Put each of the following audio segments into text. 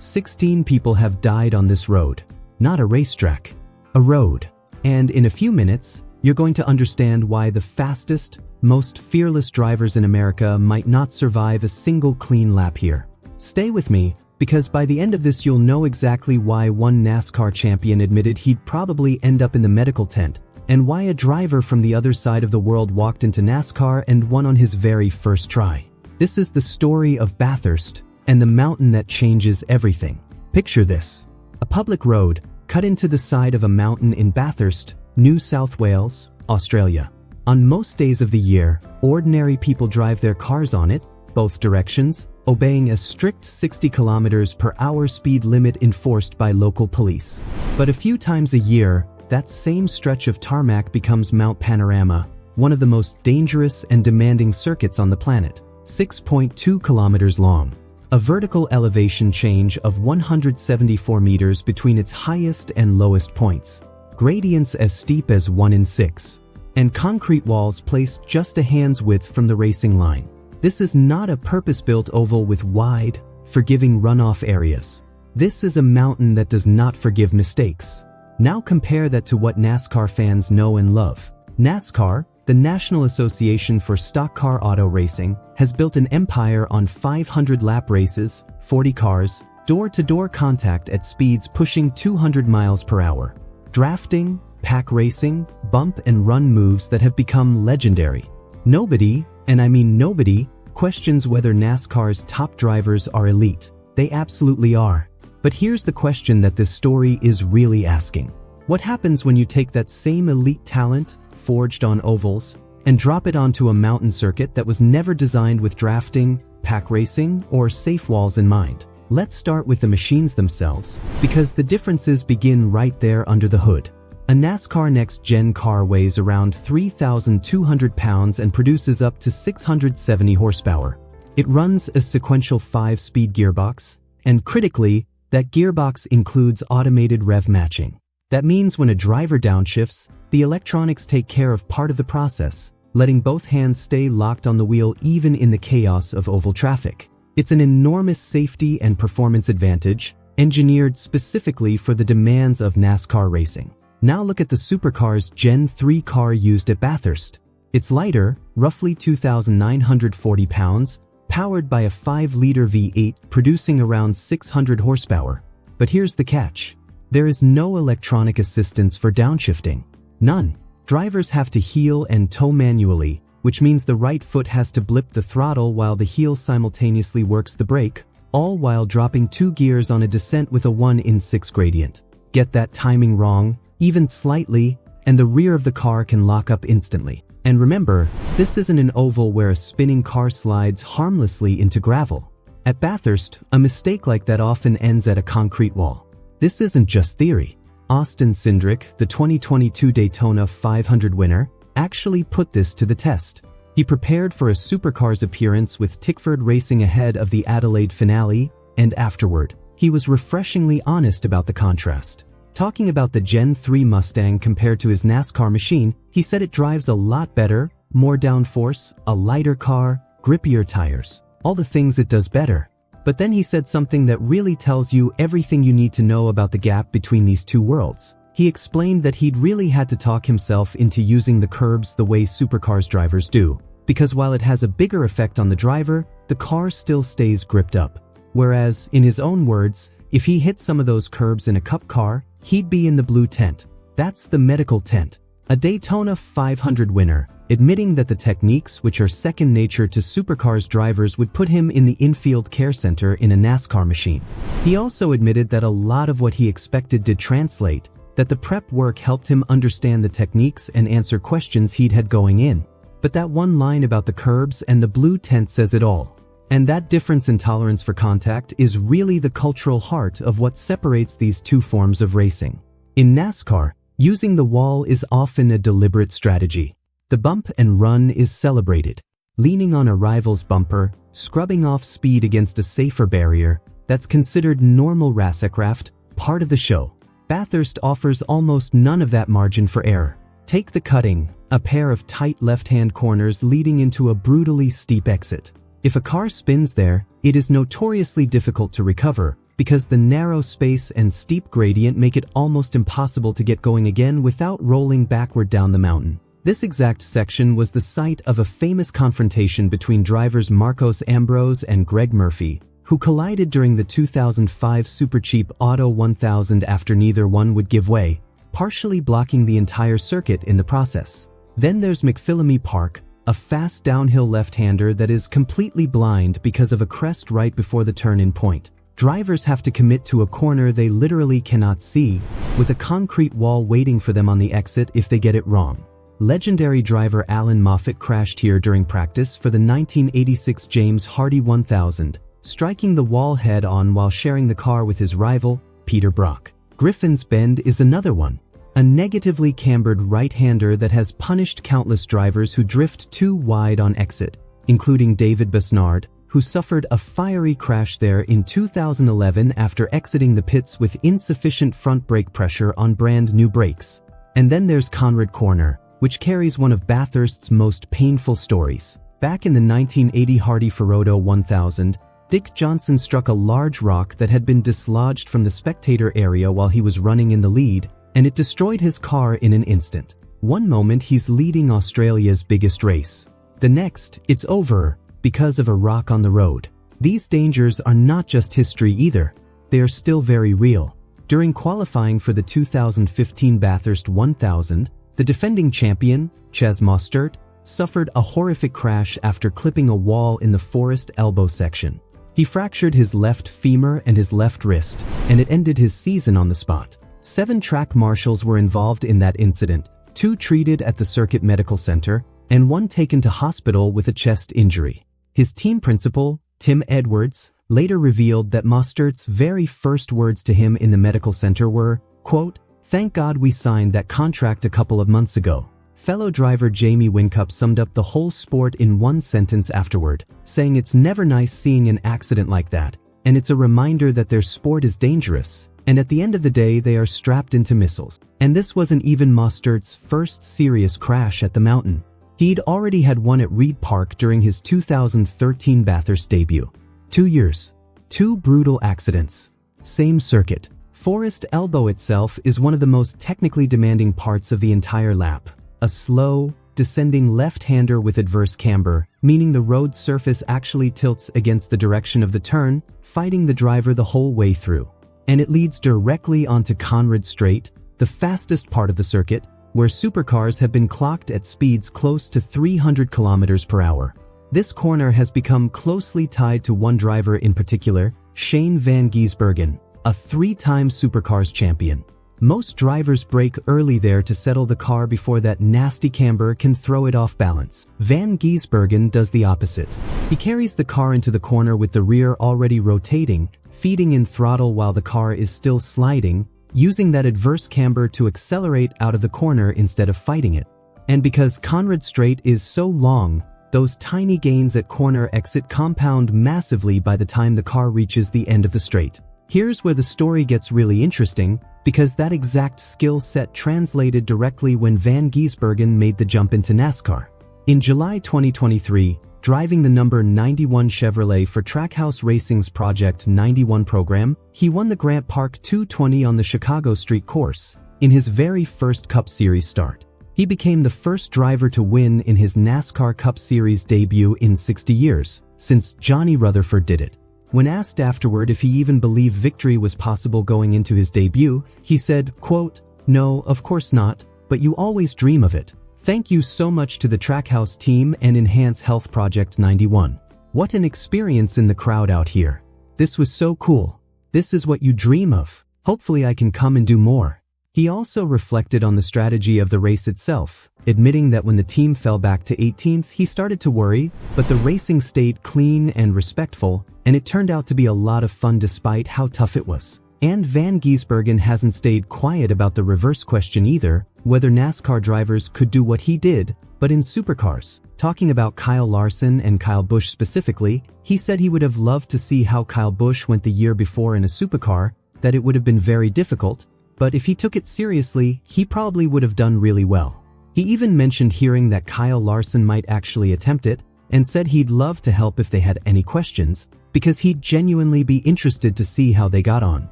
16 people have died on this road. Not a racetrack, a road. And in a few minutes, you're going to understand why the fastest, most fearless drivers in America might not survive a single clean lap here. Stay with me, because by the end of this you'll know exactly why one NASCAR champion admitted he'd probably end up in the medical tent, and why a driver from the other side of the world walked into NASCAR and won on his very first try. This is the story of Bathurst and the mountain that changes everything. Picture this: a public road cut into the side of a mountain in Bathurst, New South Wales, Australia. On most days of the year, ordinary people drive their cars on it, both directions, obeying a strict 60 km/h speed limit enforced by local police. But a few times a year, that same stretch of tarmac becomes Mount Panorama, one of the most dangerous and demanding circuits on the planet. 6.2 kilometers long. A vertical elevation change of 174 meters between its highest and lowest points. Gradients as steep as 1 in 6. And concrete walls placed just a hand's width from the racing line. This is not a purpose-built oval with wide, forgiving runoff areas. This is a mountain that does not forgive mistakes. Now compare that to what NASCAR fans know and love. NASCAR, the National Association for Stock Car Auto Racing, has built an empire on 500-lap races, 40 cars, door-to-door contact at speeds pushing 200 miles per hour. Drafting, pack racing, bump and run moves that have become legendary. Nobody, and I mean nobody, questions whether NASCAR's top drivers are elite. They absolutely are. But here's the question that this story is really asking. What happens when you take that same elite talent, forged on ovals, and drop it onto a mountain circuit that was never designed with drafting, pack racing, or safe walls in mind? Let's start with the machines themselves, because the differences begin right there under the hood. A NASCAR Next-Gen car weighs around 3,200 pounds and produces up to 670 horsepower. It runs a sequential 5-speed gearbox, and critically, that gearbox includes automated rev matching. That means when a driver downshifts, the electronics take care of part of the process, letting both hands stay locked on the wheel even in the chaos of oval traffic. It's an enormous safety and performance advantage, engineered specifically for the demands of NASCAR racing. Now look at the supercar's Gen 3 car used at Bathurst. It's lighter, roughly 2,940 pounds, powered by a 5-liter V8 producing around 600 horsepower. But here's the catch. There is no electronic assistance for downshifting. None. Drivers have to heel and toe manually, which means the right foot has to blip the throttle while the heel simultaneously works the brake, all while dropping 2 gears on a descent with a 1 in 6 gradient. Get that timing wrong, even slightly, and the rear of the car can lock up instantly. And remember, this isn't an oval where a spinning car slides harmlessly into gravel. At Bathurst, a mistake like that often ends at a concrete wall. This isn't just theory. Austin Cindric, the 2022 Daytona 500 winner, actually put this to the test. He prepared for a supercars appearance with Tickford racing ahead of the Adelaide finale, and afterward, he was refreshingly honest about the contrast. Talking about the Gen 3 Mustang compared to his NASCAR machine, he said it drives a lot better, more downforce, a lighter car, grippier tires, all the things it does better. But then he said something that really tells you everything you need to know about the gap between these two worlds. He explained that he'd really had to talk himself into using the curbs the way supercars drivers do, because while it has a bigger effect on the driver, the car still stays gripped up. Whereas, in his own words, if he hit some of those curbs in a cup car, he'd be in the blue tent. That's the medical tent. A Daytona 500 winner, admitting that the techniques which are second nature to supercars drivers would put him in the infield care center in a NASCAR machine. He also admitted that a lot of what he expected did translate, that the prep work helped him understand the techniques and answer questions he'd had going in. But that one line about the curbs and the blue tent says it all. And that difference in tolerance for contact is really the cultural heart of what separates these two forms of racing. In NASCAR, using the wall is often a deliberate strategy. The bump and run is celebrated. Leaning on a rival's bumper, scrubbing off speed against a safer barrier, that's considered normal racecraft, part of the show. Bathurst offers almost none of that margin for error. Take the cutting, a pair of tight left-hand corners leading into a brutally steep exit. If a car spins there, it is notoriously difficult to recover, because the narrow space and steep gradient make it almost impossible to get going again without rolling backward down the mountain. This exact section was the site of a famous confrontation between drivers Marcos Ambrose and Greg Murphy, who collided during the 2005 Supercheap Auto 1000 after neither one would give way, partially blocking the entire circuit in the process. Then there's McPhillamy Park, a fast downhill left-hander that is completely blind because of a crest right before the turn-in point. Drivers have to commit to a corner they literally cannot see, with a concrete wall waiting for them on the exit if they get it wrong. Legendary driver Alan Moffat crashed here during practice for the 1986 James Hardy 1000, striking the wall head-on while sharing the car with his rival, Peter Brock. Griffin's Bend is another one, a negatively cambered right-hander that has punished countless drivers who drift too wide on exit, including David Besnard, who suffered a fiery crash there in 2011 after exiting the pits with insufficient front brake pressure on brand new brakes. And then there's Conrad Corner, which carries one of Bathurst's most painful stories. Back in the 1980 Hardy Ferodo 1000, Dick Johnson struck a large rock that had been dislodged from the spectator area while he was running in the lead, and it destroyed his car in an instant. One moment he's leading Australia's biggest race. The next, it's over, because of a rock on the road. These dangers are not just history either, they are still very real. During qualifying for the 2015 Bathurst 1000, the defending champion, Chas Mostert, suffered a horrific crash after clipping a wall in the Forest elbow section. He fractured his left femur and his left wrist, and it ended his season on the spot. 7 track marshals were involved in that incident, 2 treated at the Circuit Medical Center, and 1 taken to hospital with a chest injury. His team principal, Tim Edwards, later revealed that Mostert's very first words to him in the medical center were, quote, "Thank God we signed that contract a couple of months ago." Fellow driver Jamie Whincup summed up the whole sport in one sentence afterward, saying it's never nice seeing an accident like that, and it's a reminder that their sport is dangerous, and at the end of the day they are strapped into missiles. And this wasn't even Mostert's first serious crash at the mountain. He'd already had one at Reed Park during his 2013 Bathurst debut. 2 years. 2 brutal accidents. Same circuit. Forest Elbow itself is one of the most technically demanding parts of the entire lap. A slow, descending left-hander with adverse camber, meaning the road surface actually tilts against the direction of the turn, fighting the driver the whole way through. And it leads directly onto Conrad Straight, the fastest part of the circuit, where supercars have been clocked at speeds close to 300 kilometers per hour. This corner has become closely tied to one driver in particular, Shane van Gisbergen, a 3-time supercars champion. Most drivers brake early there to settle the car before that nasty camber can throw it off balance. Van Gisbergen does the opposite. He carries the car into the corner with the rear already rotating, feeding in throttle while the car is still sliding, using that adverse camber to accelerate out of the corner instead of fighting it. And because Conrad Straight is so long, those tiny gains at corner exit compound massively by the time the car reaches the end of the straight. Here's where the story gets really interesting, because that exact skill set translated directly when Van Gisbergen made the jump into NASCAR. In July 2023, driving the number 91 Chevrolet for Trackhouse Racing's Project 91 program, he won the Grant Park 220 on the Chicago Street course, in his very first Cup Series start. He became the first driver to win in his NASCAR Cup Series debut in 60 years, since Johnny Rutherford did it. When asked afterward if he even believed victory was possible going into his debut, he said, quote, "No, of course not, but you always dream of it. Thank you so much to the Trackhouse team and Enhance Health Project 91. What an experience in the crowd out here. This was so cool. This is what you dream of. Hopefully I can come and do more." He also reflected on the strategy of the race itself, admitting that when the team fell back to 18th, he started to worry, but the racing stayed clean and respectful, and it turned out to be a lot of fun despite how tough it was. And Van Gisbergen hasn't stayed quiet about the reverse question either, whether NASCAR drivers could do what he did, but in supercars. Talking about Kyle Larson and Kyle Busch specifically, he said he would have loved to see how Kyle Busch went the year before in a supercar, that it would have been very difficult, but if he took it seriously, he probably would have done really well. He even mentioned hearing that Kyle Larson might actually attempt it, and said he'd love to help if they had any questions, because he'd genuinely be interested to see how they got on.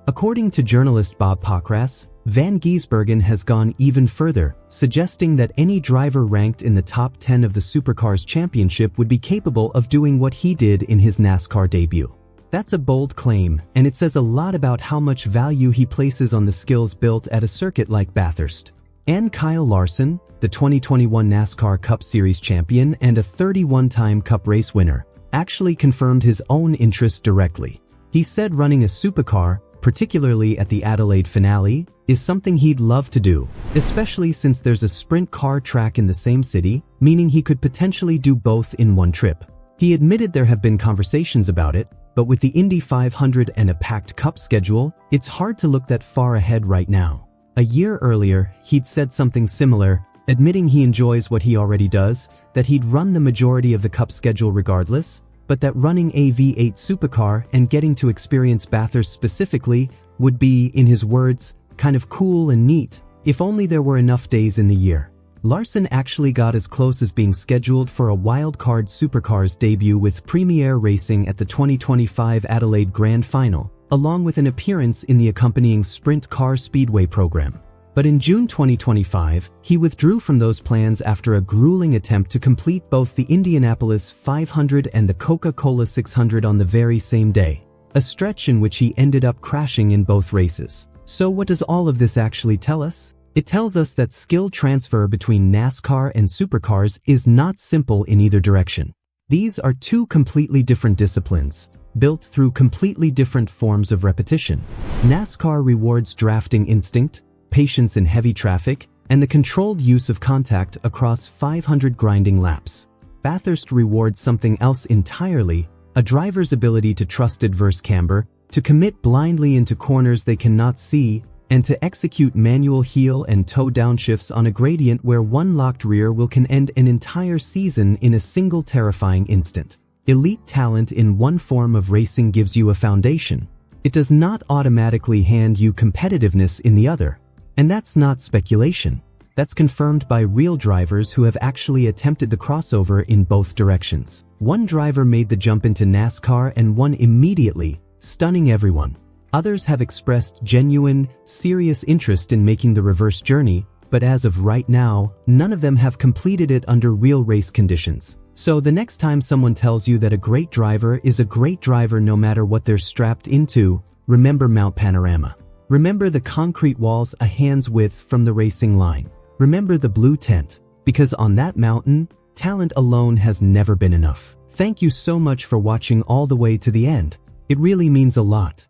According to journalist Bob Pockrass, Van Gisbergen has gone even further, suggesting that any driver ranked in the top 10 of the Supercars Championship would be capable of doing what he did in his NASCAR debut. That's a bold claim, and it says a lot about how much value he places on the skills built at a circuit like Bathurst. And Kyle Larson, the 2021 NASCAR Cup Series champion and a 31-time Cup race winner, actually confirmed his own interest directly. He said running a supercar, particularly at the Adelaide finale, is something he'd love to do, especially since there's a sprint car track in the same city, meaning he could potentially do both in one trip. He admitted there have been conversations about it, but with the Indy 500 and a packed Cup schedule, it's hard to look that far ahead right now. A year earlier, he'd said something similar, admitting he enjoys what he already does, that he'd run the majority of the Cup schedule regardless, but that running a V8 supercar and getting to experience Bathurst specifically would be, in his words, kind of cool and neat, if only there were enough days in the year. Larson actually got as close as being scheduled for a wildcard supercars debut with Premier Racing at the 2025 Adelaide Grand Final, along with an appearance in the accompanying Sprint Car Speedway program. But in June 2025, he withdrew from those plans after a grueling attempt to complete both the Indianapolis 500 and the Coca-Cola 600 on the very same day, a stretch in which he ended up crashing in both races. So what does all of this actually tell us? It tells us that skill transfer between NASCAR and supercars is not simple in either direction. These are two completely different disciplines, built through completely different forms of repetition. NASCAR rewards drafting instinct, patience in heavy traffic, and the controlled use of contact across 500 grinding laps. Bathurst rewards something else entirely, a driver's ability to trust adverse camber, to commit blindly into corners they cannot see, and to execute manual heel and toe downshifts on a gradient where one locked rear wheel can end an entire season in a single terrifying instant. Elite talent in one form of racing gives you a foundation. It does not automatically hand you competitiveness in the other. And that's not speculation. That's confirmed by real drivers who have actually attempted the crossover in both directions. One driver made the jump into NASCAR and won immediately, stunning everyone. Others have expressed genuine, serious interest in making the reverse journey, but as of right now, none of them have completed it under real race conditions. So the next time someone tells you that a great driver is a great driver no matter what they're strapped into, remember Mount Panorama. Remember the concrete walls a hand's width from the racing line. Remember the blue tent, because on that mountain, talent alone has never been enough. Thank you so much for watching all the way to the end. It really means a lot.